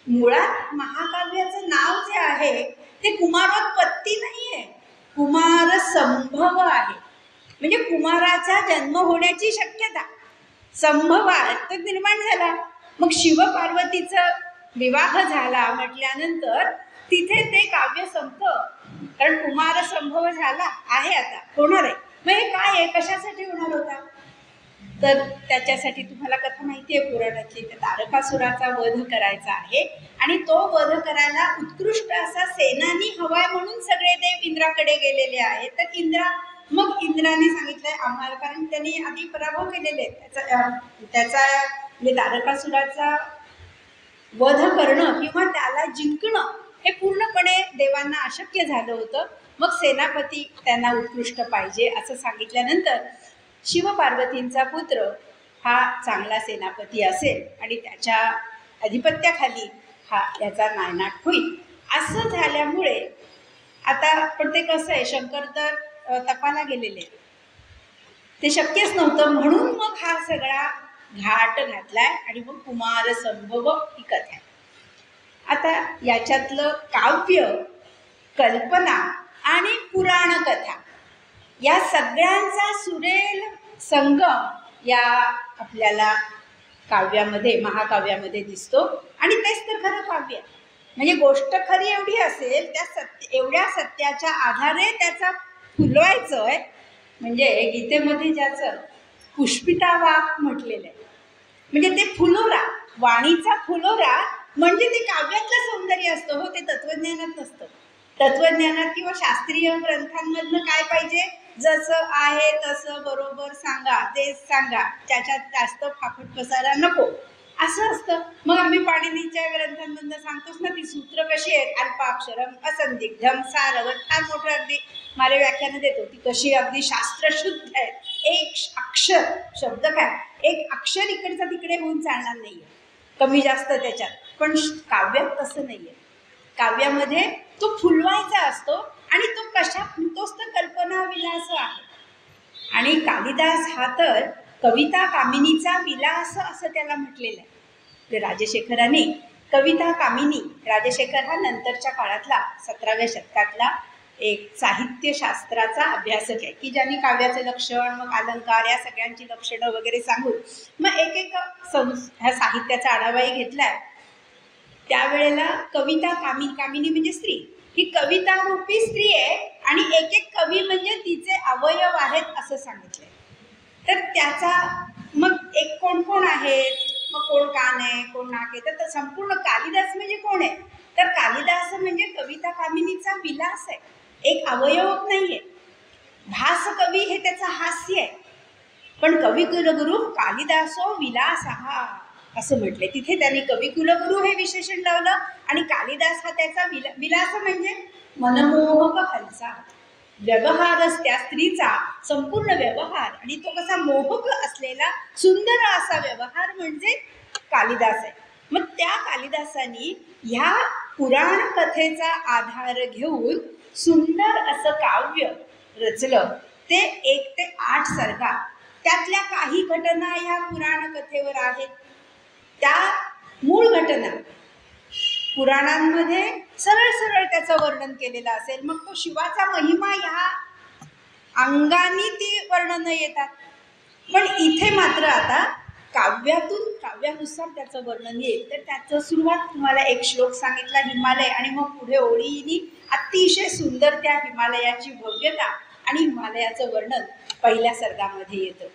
मुळात महाकाव्याचं नाव जे आहे ते कुमारोत्पत्ती नाहीये, कुमार संभव आहे. म्हणजे कुमाराचा जन्म होण्याची शक्यता, संभव तर निर्माण झाला. मग शिव पार्वतीचा विवाह झाला म्हटल्यानंतर तिथे ते काव्य संपतं, कारण कुमार संभव झाला आहे, आता होणार आहे. मग हे काय आहे, कशासाठी होणार होता? तर त्याच्यासाठी तुम्हाला कथा माहिती आहे पुराणातली, तर तारकासुराचा वध करायचा आहे. आणि तो वध करायला उत्कृष्ट असा सेनानी हवाय, म्हणून सगळे देव इंद्राकडे गेलेले आहेत. तर मग इंद्राने सांगितलंय आम्हाला, कारण त्यांनी आधी पराभव केलेले, त्याचा म्हणजे तारकासुराचा वध करणं किंवा त्याला जिंकणं हे पूर्णपणे देवांना अशक्य झालं होतं. मग सेनापती त्यांना उत्कृष्ट पाहिजे असं सांगितल्यानंतर शिवपार्वतींचा पुत्र हा चांगला सेनापती असेल आणि त्याच्या अधिपत्याखाली हा याचा नायनाट होईल असं झाल्यामुळे आता. पण ते कसं आहे, शंकर तर तपाला गेलेले, ते शक्यच नव्हतं. म्हणून मग हा सगळा घाट घातलाय आणि मग कुमार संभव ही कथा. आता याच्यातलं काव्य, कल्पना आणि पुराण कथा या सगळ्यांचा सुरेल संगम या आपल्याला काव्यामध्ये, महाकाव्यामध्ये दिसतो. आणि तेच तर खरं काव्य. म्हणजे गोष्ट खरी एवढी असेल, त्या एवढ्या सत्याच्या आधारे त्याचा फुलवायचं आहे. म्हणजे गीतेमध्ये ज्याचं पुष्पिता वाक म्हटलेलं आहे, म्हणजे ते फुलोरा, वाणीचा फुलोरा म्हणजे ते काव्यातलं सौंदर्य असतं हो, ते तत्वज्ञानात नसतं. तत्वज्ञानात किंवा शास्त्रीय ग्रंथांमधनं काय पाहिजे, जसं आहे तसं बरोबर सांगा, तेच सांगा, त्याच्यात जास्त फाफट पसारा नको, असं असतं. मग आम्ही पाणिनीच्या ग्रंथांमधनं सांगतोच ना, ती सूत्र कशी आहेत, अल्पाक्षरम असंदिग्धम सारवत, फार मोठं अगदी मारे व्याख्यानं देतो, ती कशी अगदी शास्त्रशुद्ध आहे. एक अक्षर, शब्द काय, एक अक्षर इकडचा तिकडे होऊन चालणार नाहीये, कमी जास्त त्याच्यात. पण काव्यात तसं नाहीये. काव्यामध्ये तो फुलवायचा असतो आणि तो कशा फुलतोच तर कल्पना विलास आहे. आणि कालिदास हा तर कविता कामिनीचा विलास असं त्याला म्हटलेलं आहे. ते राजशेखराने कविता कामिनी, राजशेखर हा नंतरच्या काळातला 17व्या शतकातला एक साहित्यशास्त्राचा अभ्यासक आहे, की ज्यांनी काव्याचं लक्षण, मग अलंकार या सगळ्यांची लक्षणं वगैरे सांगून मग एक ह्या साहित्याचा आढावाही घेतलाय. त्यावेळेला कविता कामिनी म्हणजे स्त्री, ही कविता रूपी स्त्री आहे आणि एक एक कवी म्हणजे तिचे अवयव आहेत असं सांगितलंय. तर त्याचा मग एक कोण कोण आहेत, मग कोण कान आहे, कोण नाक आहे, तर संपूर्ण कालिदास म्हणजे कोण आहे, तर कालिदास म्हणजे कविता कामिनीचा विलास आहे, एक अवयव नाहीये. भास कवी हे त्याचं हास्य आहे, पण कवी कुलगुरू कालिदासो विलास हा असं म्हटलंय. तिथे त्यांनी कवी कुलगुरू हे विशेषण लावलं आणि कालिदास हा त्याचा विलास म्हणजे मनमोहक हालचाल, व्यवहारच त्या स्त्रीचा संपूर्ण व्यवहार आणि तो कसा मोहक असलेला सुंदर असा व्यवहार म्हणजे कालिदास आहे. मग त्या कालिदासानी ह्या पुराण कथेचा आधार घेऊन सुंदर असं काव्य रचलं. ते 1 ते 8 सर्गात, त्यातल्या काही घटना ह्या पुराण कथेवर आहेत. त्या मूळ घटना पुराणांमध्ये सरळ सरळ त्याचं वर्णन केलेलं असेल, मग तो शिवाचा महिमा ह्या अंगाने ती वर्णनं येतात. पण इथे मात्र आता काव्यानुसार त्याचं वर्णन येईल. तर त्याचं सुरुवात तुम्हाला एक श्लोक सांगितला हिमालय, आणि मग पुढे ओळीनी अतिशय सुंदर त्या हिमालयाची भव्यता आणि हिमालयाचं वर्णन पहिल्या सर्गामध्ये येतं.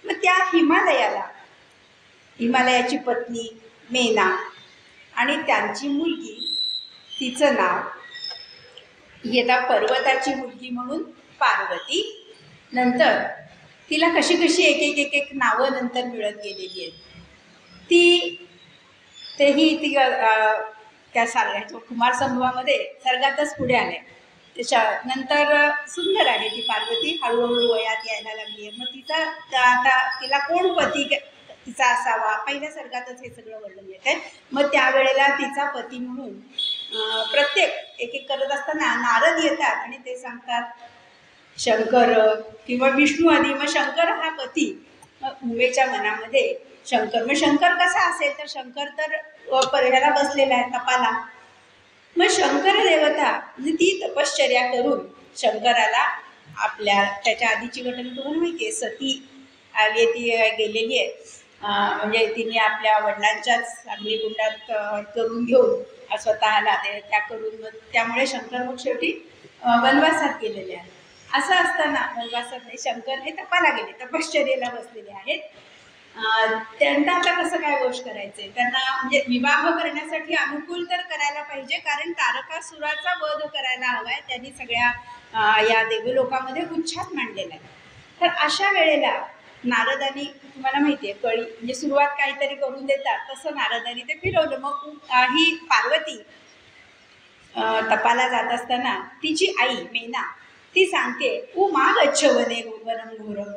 मग त्या हिमालयाची पत्नी मेना आणि त्यांची मुलगी, तिचं नाव ही आता पर्वताची मुलगी म्हणून पार्वती. नंतर तिला कशी कशी एक एक नावं नंतर मिळत गेलेली आहेत. ती त्या सारख्या कुमार संभवामध्ये सर्गातच पुढे आले. त्याच्यानंतर सुंदर आहे ती पार्वती, हळूहळू वयात यायला लागली आहे. मग आता तिला कोण पती तिचा असावा, पहिल्या सर्गातच हे सगळं वर्णन येत आहे. मग त्यावेळेला तिचा पती म्हणून प्रत्येक एक करत असताना नारद येतात आणि ते सांगतात शंकर किंवा विष्णू आदी. मग शंकर हा पती, मग उमेच्या मनामध्ये शंकर, मग शंकर कसा असेल, तर शंकर तर ह्याला बसलेला आहे तपाला. मग शंकर देवता म्हणजे ती तपश्चर्या करून शंकराला त्याच्या आधीची घटना तुम्हाला माहिती आहे, सती आली, ती गेलेली आहे, म्हणजे तिने आपल्या वडिलांच्याच अग्निकुंडात करून घेऊन स्वतःला त्या करून, मग त्यामुळे शंकर मग शेवटी वनवासात गेलेले आहेत. असं असताना वनवासात नाही, शंकर हे तपाला गेले, तपश्चर्येला बसलेले आहेत. त्यांना आता कसं काय वश करायचंय, त्यांना म्हणजे विवाह करण्यासाठी अनुकूल तर करायला पाहिजे, कारण तारकासुराचा वध करायला हवाय. त्यांनी सगळ्या या देवलोकामध्ये उच्छाद मांडलेला आहे. तर अशा वेळेला नारदानी, तुम्हाला माहिती आहे कळी म्हणजे सुरुवात काहीतरी करून देतात, तसं नारदानी ते फिरवलं. मग ही पार्वती तपाला जात असताना तिची आई मेना ती सांगते मा गच्छ वने वनम घोरम.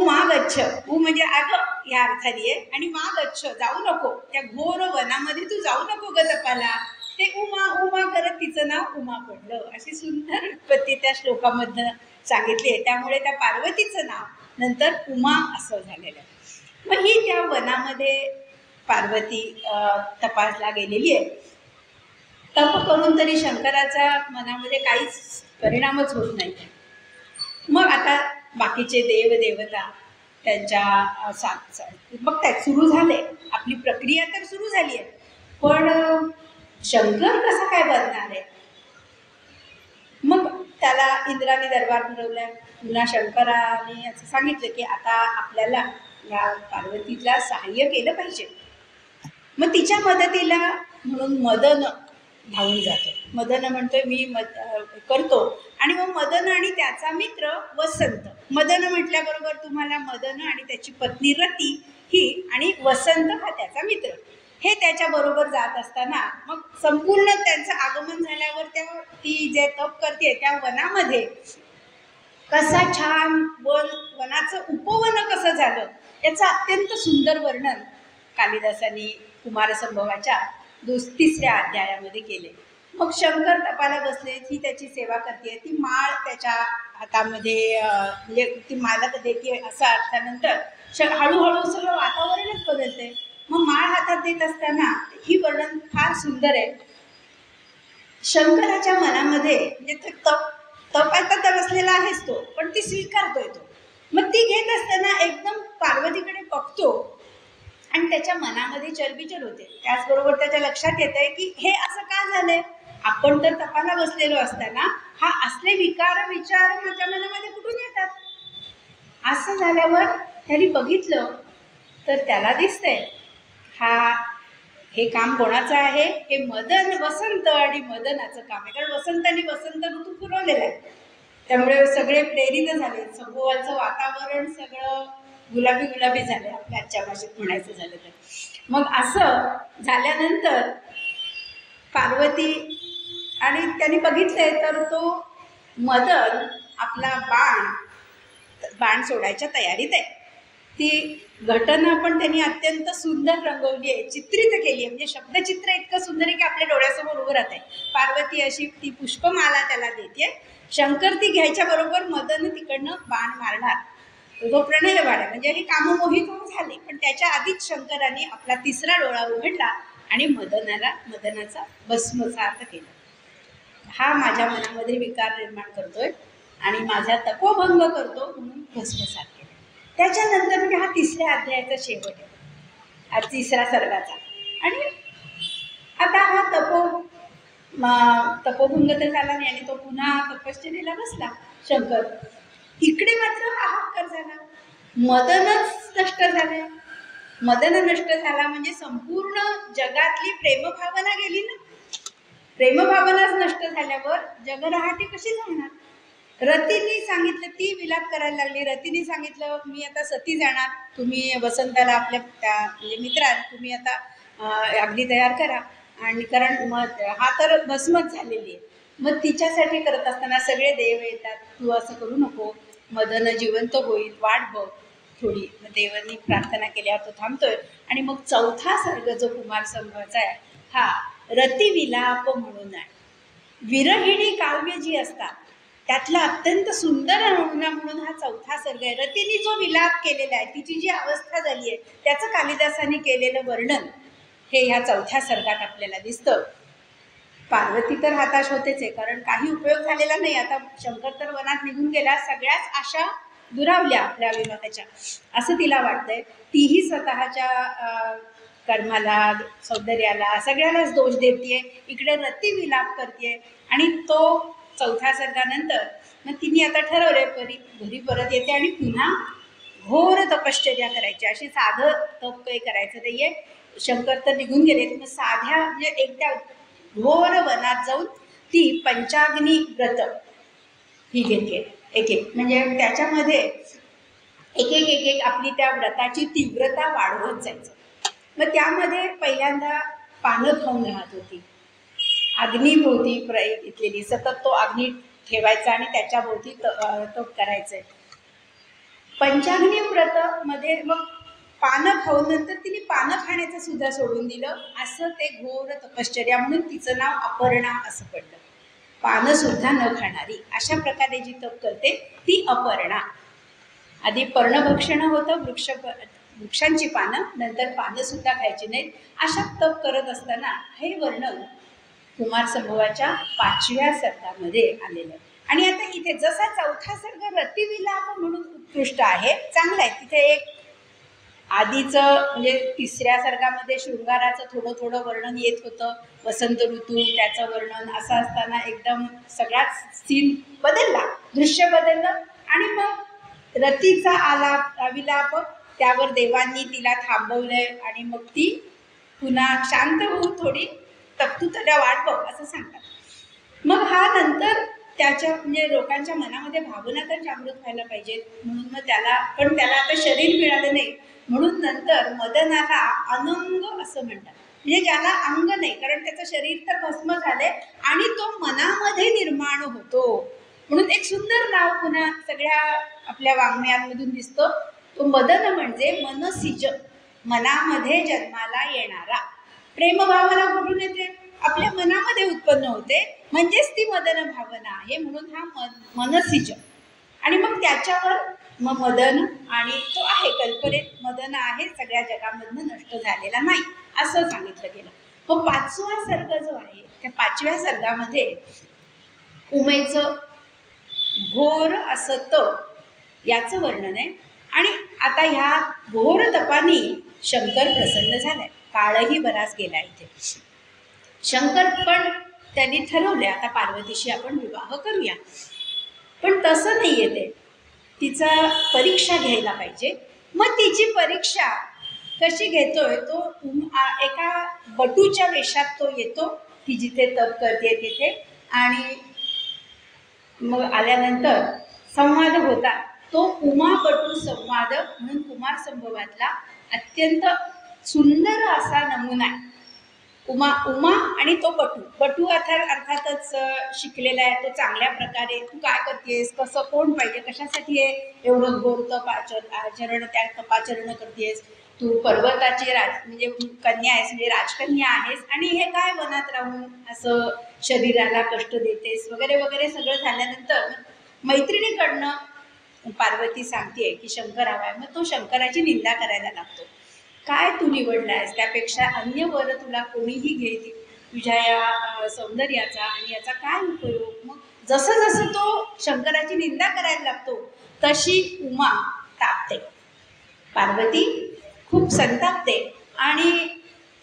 मा गच्छ, म्हणजे अगं ह्या अर्थाने आहे, आणि मा गच्छ जाऊ नको, त्या घोर वनामध्ये तू जाऊ नको ग तपाला. ते उमा करत तिचं नाव उमा पडलं. अशी सुंदर उत्पत्ती त्या श्लोकामधनं सांगितली आहे. त्यामुळे त्या पार्वतीचं नाव नंतर उमा असं झालेलं आहे. मग ही त्या वनामध्ये पार्वती तपासला गेलेली आहे. तप करून तरी शंकराच्या मनामध्ये काहीच परिणामच होत नाही. मग आता बाकीचे देवदेवता त्यांच्या मग त्या सुरू झाले, आपली प्रक्रिया तर सुरू झाली आहे, पण शंकर कसा काय बनणार आहे. मग त्याला इंद्राने दरबार भरवला. पुन्हा शंकराने असं सांगितलं की आता आपल्याला या पार्वतीला सहाय्य केलं पाहिजे. मग तिच्या मदतीला म्हणून मदन धावून जातो. मदन म्हणतोय मी करतो, आणि मग मदन आणि त्याचा मित्र वसंत. मदन म्हटल्याबरोबर तुम्हाला मदन आणि त्याची पत्नी रती ही, आणि वसंत हा त्याचा मित्र, हे त्याच्याबरोबर जात असताना मग संपूर्ण त्यांचं आगमन झाल्यावर ती जे तप करते त्या वनामध्ये कसा छान वनाचं उपवन कसं झालं याचं अत्यंत सुंदर वर्णन कालिदासांनी कुमारसंभवाच्या 3ऱ्या अध्यायामध्ये केले. मग शंकर तपाला बसले, ती त्याची सेवा करते, ती माळ त्याच्या हातामध्ये म्हणजे ती मालक देते असा अर्थानंतर हळूहळू सगळं वातावरणच बदलते. मग माळ हातात देत असताना ही वर्णन फार सुंदर आहे. शंकराच्या मनामध्ये म्हणजे तप आता बसलेला आहेच तो, पण ती स्वीकारतोय तो. मग ती घेत असताना एकदम पार्वतीकडे बघतो आणि त्याच्या मनामध्ये चलबिचल होते. त्याचबरोबर त्याच्या लक्षात येत आहे की हे असं का झालंय, आपण तर तपाला बसलेलो असताना हा असले विकार विचार माझ्या मनामध्ये कुठून येतात. असं झाल्यावर त्यांनी बघितलं तर त्याला दिसतंय हे काम कोणाचं आहे, हे वसंत आणि मदनाचं काम आहे. कारण वसंताने वसंत ऋतू पुरवलेला आहे, त्यामुळे सगळे प्रेरित झाले. सभोवरचं वातावरण सगळं गुलाबी गुलाबी झाले, आपल्या आजच्या भाषेत म्हणायचं झालं तर. मग असं झाल्यानंतर पार्वती आणि त्यांनी बघितलंय तर तो मदन आपला बाण सोडायच्या तयारीत आहे. ती घटना पण त्यांनी अत्यंत सुंदर रंगवली आहे, चित्रित केली आहे. म्हणजे शब्दचित्र इतकं सुंदर आहे की आपल्या डोळ्यासमोर उभं राहत आहे. पार्वती अशी ती पुष्पमाला त्याला देते, शंकर ती घ्यायच्या बरोबर मदन तिकडनं बाण मारणार. तो प्रणय बाण आहे, म्हणजे हे काममोहित झाले. पण त्याच्या आधीच शंकराने आपला तिसरा डोळा उघडला आणि मदनाचा भस्मसात केला. हा माझ्या मनामध्ये विकार निर्माण करतोय आणि माझा तपोभंग करतो म्हणून भस्मसात केला. त्याच्यानंतर म्हणजे हा तिसऱ्या अध्यायाचा शेवट आहे, हा तिसरा सर्गाचा. आणि आता हा तपोभंग तर झाला नाही आणि तो पुन्हा तपश्चर्येला बसला शंकर. इकडे मात्र हाहाकार झाला, मदनच नष्ट झाले. मदन नष्ट झाला म्हणजे संपूर्ण जगातली प्रेमभावना गेली ना. प्रेमभावनाच नष्ट झाल्यावर जगरहाटी कशी जाणार. रतीने सांगितलं, ती विलाप करायला लागली. रतीने सांगितलं, मी आता सती जाणार, तुम्ही वसंताला आपल्या म्हणजे मित्रा तुम्ही आता अगदी तयार करा. आणि कारण मग हा तर भस्मच झालेली आहे. मग तिच्यासाठी करत असताना सगळे देव येतात, तू असं करू नको, मदन जिवंत होईल, वाट बघ थोडी. मग देवांनी प्रार्थना केल्यावर तो थांबतोय. आणि मग चौथा सर्ग जो कुमार संभवाचा आहे हा रतिविलाप म्हणून आहे. विरहिणी काव्य जी असतात त्यातला अत्यंत सुंदर नमुना म्हणून हा चौथा सर्ग आहे. रतीने जो विलाप केलेला आहे, तिची जी अवस्था झाली आहे, त्याचं कालिदासाने केलेलं वर्णन हे ह्या चौथ्या सर्गात आपल्याला दिसतं. पार्वती तर हताश होतेच आहे, कारण काही उपयोग झालेला नाही. आता शंकर तर वनात निघून गेला, सगळ्याच आशा दुरावल्या आपल्या विवाहाच्या असं तिला वाटतंय. तीही स्वतःच्या कर्माला, सौंदर्याला, सगळ्यालाच दोष देते. इकडे रती विलाप करते. आणि तो चौथ्या सर्गानंतर मग तिने आता ठरवले घरी परत येते आणि पुन्हा घोर तपश्चर्या करायची. अशी साधं तप काही करायचं नाहीये. शंकर तर निघून गेले, मग साध्या म्हणजे एकट्या घोर वनात जाऊन ती पंचाग्नी व्रत ही घेते. एक म्हणजे त्याच्यामध्ये एक आपली त्या व्रताची तीव्रता वाढवत जायचं. मग त्यामध्ये पहिल्यांदा पानं खाऊन राहत होती, अग्नीभोवती घेतलेली, सतत तो अग्नी ठेवायचा आणि त्याच्याभोवती तप करायचंय. पंचाग्नी व्रत मध्ये मग पानं खाऊन नंतर तिने पानं खाण्याचं सुद्धा सोडून दिलं. असं ते घोर तपश्चर्या म्हणून तिचं नाव अपर्णा असं पडलं. पानं सुद्धा न खाणारी अशा प्रकारे जी तप करते ती अपर्णा. आधी पर्णभक्षण होतं, वृक्षांची पानं, नंतर पानं सुद्धा खायची नाहीत. अशा तप करत असताना हे वर्णन कुमार संभवाच्या 5व्या सर्गामध्ये आलेलं आहे. आणि आता इथे जसा चौथा सर्ग रतिविलाप म्हणून उत्कृष्ट आहे, चांगला आहे. तिथे एक आधीचं म्हणजे तिसऱ्या सर्गामध्ये शृंगाराचं थोडं थोडं वर्णन येत होतं, वसंत ऋतू त्याचं वर्णन असं असताना एकदम सगळ्याच सीन बदलला, दृश्य बदललं. आणि मग रतीचा विलाप, त्यावर देवांनी तिला थांबवलंय आणि मग ती पुन्हा शांत होऊन थोडी तू त्याला वाट बघ असं सांगतात. मग हा नंतर त्याच्या म्हणजे लोकांच्या मनामध्ये भावना तर जागृत व्हायला पाहिजेत, म्हणून मग त्याला आता शरीर मिळालं नाही, म्हणून नंतर मदनाला अनंग असं म्हणतात. म्हणजे ज्याला अंग नाही, कारण त्याचं शरीर तर भस्म झाले आणि तो मनामध्ये निर्माण होतो. म्हणून एक सुंदर नाव पुन्हा सगळ्या आपल्या वाङ्मयांमधून दिसतो. तो मदन म्हणजे मनसिज, मनामध्ये जन्माला येणारा. प्रेमभावना कुठून येते? आपल्या मनामध्ये उत्पन्न होते, म्हणजेच ती मदन भावना आहे. म्हणून हा मनसिज. आणि मग त्याच्यावर मग मदन, आणि तो आहे कल्पनेत मदन आहे, सगळ्या जगामधनं नष्ट झालेला नाही असं सांगितलं गेलं. मग 5वा सर्ग जो आहे त्या 5व्या सर्गामध्ये उमेचं घोर असं तप याचं वर्णन आहे. आणि आता ह्या घोर तपानी शंकर प्रसन्न झालाय. काळही बराच गेला इथे. शंकर पण त्यांनी ठरवले आता पार्वतीशी आपण विवाह करूया. पण तसं नाही आहे, तिचा परीक्षा घ्यायला पाहिजे. मग तिची परीक्षा कशी घेतोय तो एका बटूच्या वेशात तो येतो, ती जिथे तप करते तिथे. आणि मग आल्यानंतर संवाद होता. तो उमा बटू संवाद म्हणून कुमार संभवातला अत्यंत सुंदर असा नमुना आहे. उमा आणि तो बटू अर्थातच शिकलेला आहे. तो चांगल्या प्रकारे तू काय करतेस, कसं, कोण पाहिजे, कशासाठी आहे एवढं घोर तप आचरण, त्या तपाचरण करतेस, तू पर्वताची म्हणजे कन्या आहेस, म्हणजे राजकन्या आहेस, आणि हे काय वनात राहून असं शरीराला कष्ट देतेस वगैरे वगैरे. सगळं झाल्यानंतर मैत्रिणीकडनं पार्वती सांगते की शंकर हवाय. मग तो शंकराची निंदा करायला लागतो. काय तू निवडलायस, त्यापेक्षा अन्य वर तुला कोणीही घेईल तुझ्या या सौंदर्याचा, आणि याचा काय उपयोग. मग जसं जसं तो शंकराची निंदा करायला लागतो तशी उमा तापते. पार्वती खूप संतापते आणि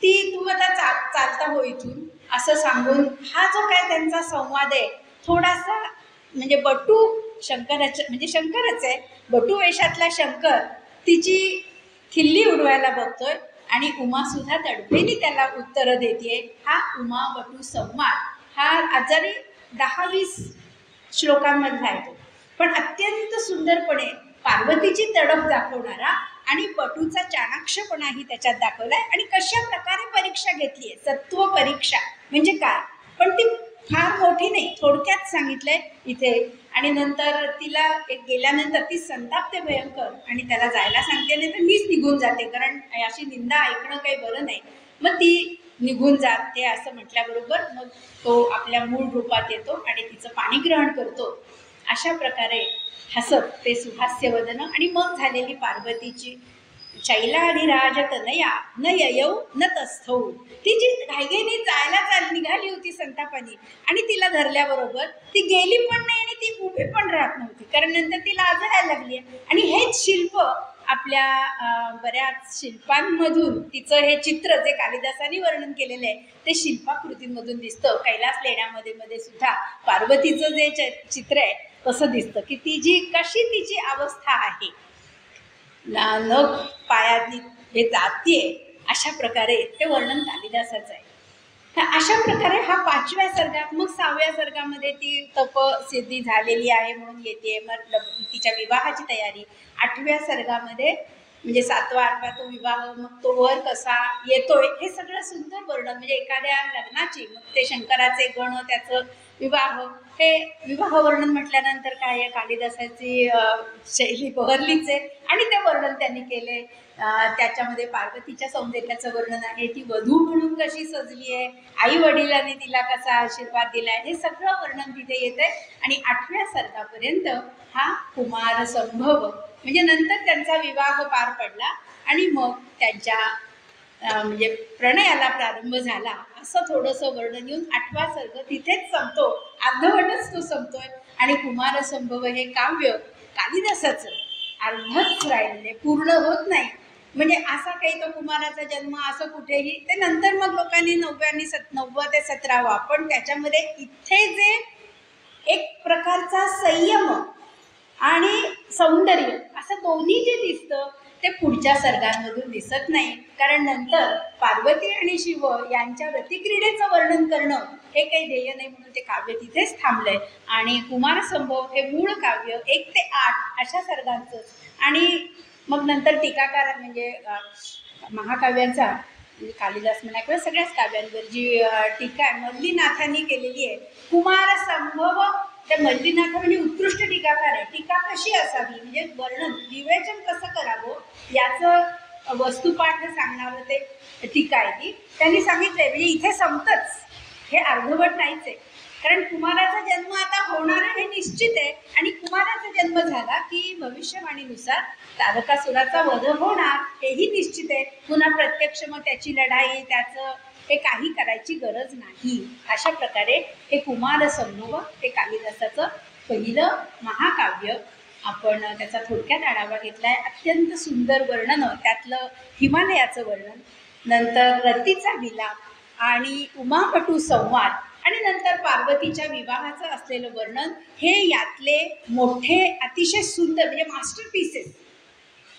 ती तू आता चालता हो इथून असं सांगून हा जो काय त्यांचा संवाद आहे थोडासा, म्हणजे बटू शंकराच्या म्हणजे शंकरच आहे, बटू वेशातला शंकर तिची खिल्ली उडवायला बघतोय आणि उमा सुद्धा तडफेने त्याला उत्तर देते. हा उमा बटू संवाद हा आजारी 10-20 श्लोकांमधला आहे तो, पण अत्यंत सुंदरपणे पार्वतीची तडफ दाखवणारा आणि बटूचा चाणाक्षपणाही त्याच्यात दाखवलाय. आणि कशा प्रकारे परीक्षा घेतली आहे, सत्व परीक्षा म्हणजे काय, पण ती फार मोठी नाही, थोडक्यात सांगितलंय इथे. आणि नंतर तिला गेल्यानंतर ती संतापते भयंकर आणि त्याला जायला सांगते, नाही तर मीच निघून जाते, कारण अशी निंदा ऐकणं काही बरं नाही. मग ती निघून जाते असं म्हटल्याबरोबर मग तो आपल्या मूळ रूपात येतो आणि तिचं पाणीग्रहण करतो. अशा प्रकारे हसत ते सुहास्यवदन. आणि मग झालेली पार्वतीची शैलाधिराज तनया न ययौ न तस्थौ. ती जी घाईघाईने जायला निघाली होती संतापानी, आणि तिला धरल्याबरोबर ती गेली पण नाही आणि ती उभी पण राहत नव्हती, कारण नंतर ती लाजायला लागली. आणि हेच शिल्प आपल्या बऱ्याच शिल्पांमधून तिचं हे चित्र जे कालिदासांनी वर्णन केलेलं आहे ते शिल्पाकृतींमधून दिसतं. कैलास लेण्यामध्ये सुद्धा पार्वतीचं जे चित्र आहे तसं दिसतं की ती जी कशी तिची अवस्था आहे, नख पायातली हे जातीये, अशा प्रकारे ते वर्णन कालिदासाचं आहे. अशा प्रकारे हा 5व्या सर्गात, मग 6व्या सर्गामध्ये ती तपसिद्धी झालेली आहे म्हणून येते. मग तिच्या विवाहाची तयारी 8व्या सर्गामध्ये, म्हणजे 7वा-8वा तो विवाह, मग तो वर कसा येतोय हे सगळं सुंदर वर्णन. म्हणजे एखाद्या लग्नाची, मग ते शंकराचे गण, त्याचं विवाह, हे विवाह वर्णन म्हटल्यानंतर काय आहे, कालिदासाची शैली बहरलीच आहे आणि ते वर्णन त्यांनी केले. त्याच्यामध्ये पार्वतीच्या सौंदर्याचं वर्णन आहे, ती वधू म्हणून कशी सजली आहे, आई वडिलांनी तिला कसा आशीर्वाद दिलाय, हे सगळं वर्णन तिथे येत आहे. आणि 8व्या सर्गापर्यंत हा कुमार संभव, म्हणजे नंतर त्यांचा विवाह पार पडला आणि मग त्यांच्या म्हणजे प्रणयाला प्रारंभ झाला, असं थोडंसं वर्णन येऊन 8वा सर्ग तिथेच संपतो. अर्धवटच तो संपतोय. आणि कुमार संभव हे काव्य कालिदासाचं अर्धच राहिलेले, पूर्ण होत नाही. म्हणजे असा काही तो कुमाराचा जन्म असं कुठेही, ते नंतर मग लोकांनी 9व्या ते 17वा, पण त्याच्यामध्ये इथे जे एक प्रकारचा संयम आणि सौंदर्य असं दोन्ही जे दिसतं ते पुढच्या सर्गांमधून दिसत नाही. कारण नंतर पार्वती आणि शिव यांच्या रतिक्रीडेचं वर्णन करणं हे काही ध्येय नाही, म्हणून ते काव्य तिथेच थांबलंय. आणि कुमार संभव हे मूळ काव्य 1 ते 8 अशा सर्गांचं. आणि मग नंतर टीकाकार म्हणजे महाकाव्यांचा, म्हणजे कालिदास म्हणा किंवा सगळ्याच काव्यांवर जी टीका मल्लीनाथांनी केलेली आहे, कुमार संभव, त्या मल्लीनाथ म्हणजे उत्कृष्ट टीकाकार आहे. टीका कशी असावी, म्हणजे वर्णन विवेचन कसं करावं याचं वस्तुपाठ सांगणारं ते टीका आहे ती. त्यांनी सांगितलंय, म्हणजे इथे संपतच, हे अर्धवट नाहीच आहे. कारण कुमाराचा जन्म आता होणार हे निश्चित आहे, आणि कुमाराचा जन्म झाला की भविष्यवाणीनुसार तारकासुराचा वध होणार हेही निश्चित आहे. पुन्हा प्रत्यक्ष मग त्याची लढाई, त्याचं हे काही करायची गरज नाही. अशा प्रकारे हे कुमार संभव हे कालिदासाचं पहिलं महाकाव्य आपण त्याचा थोडक्यात आढावा घेतला आहे. अत्यंत सुंदर वर्णनं, त्यातलं हिमालयाचं वर्णन, नंतर रतीचा विलाप आणि उमापटू संवाद आणि नंतर पार्वतीच्या विवाहाचं असलेलं वर्णन, हे यातले मोठे अतिशय सुंदर म्हणजे मास्टरपीसेस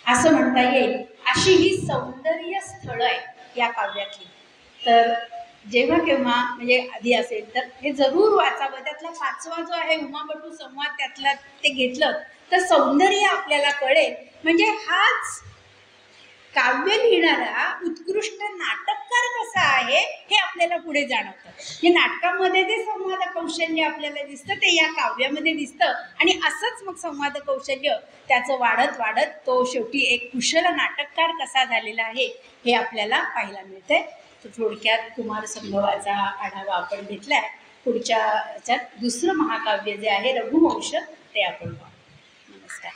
असं म्हणता येईल, अशी ही सौंदर्य स्थळं आहेत या काव्यातली. तर जेव्हा केव्हा म्हणजे आधी असेल तर हे जरूर वाचावं. त्यातला 5वा जो आहे उमापटू संवाद, त्यातला ते घेतलं तर सौंदर्य आपल्याला कळेल. म्हणजे हाच काव्य लिहिणारा उत्कृष्ट नाटककार कसा आहे हे आपल्याला पुढे जाणवतं. हे नाटकामध्ये जे संवाद कौशल्य आपल्याला दिसतं ते या काव्यामध्ये दिसतं आणि असंच मग संवाद कौशल्य त्याचं वाढत वाढत तो शेवटी एक कुशल नाटककार कसा झालेला आहे हे आपल्याला पाहायला मिळतंय. तर थोडक्यात कुमार संभवाचा आढावा आपण घेतलाय. पुढच्या ह्याच्यात दुसरं महाकाव्य जे आहे रघुवंश ते आपण पाहू. नमस्कार.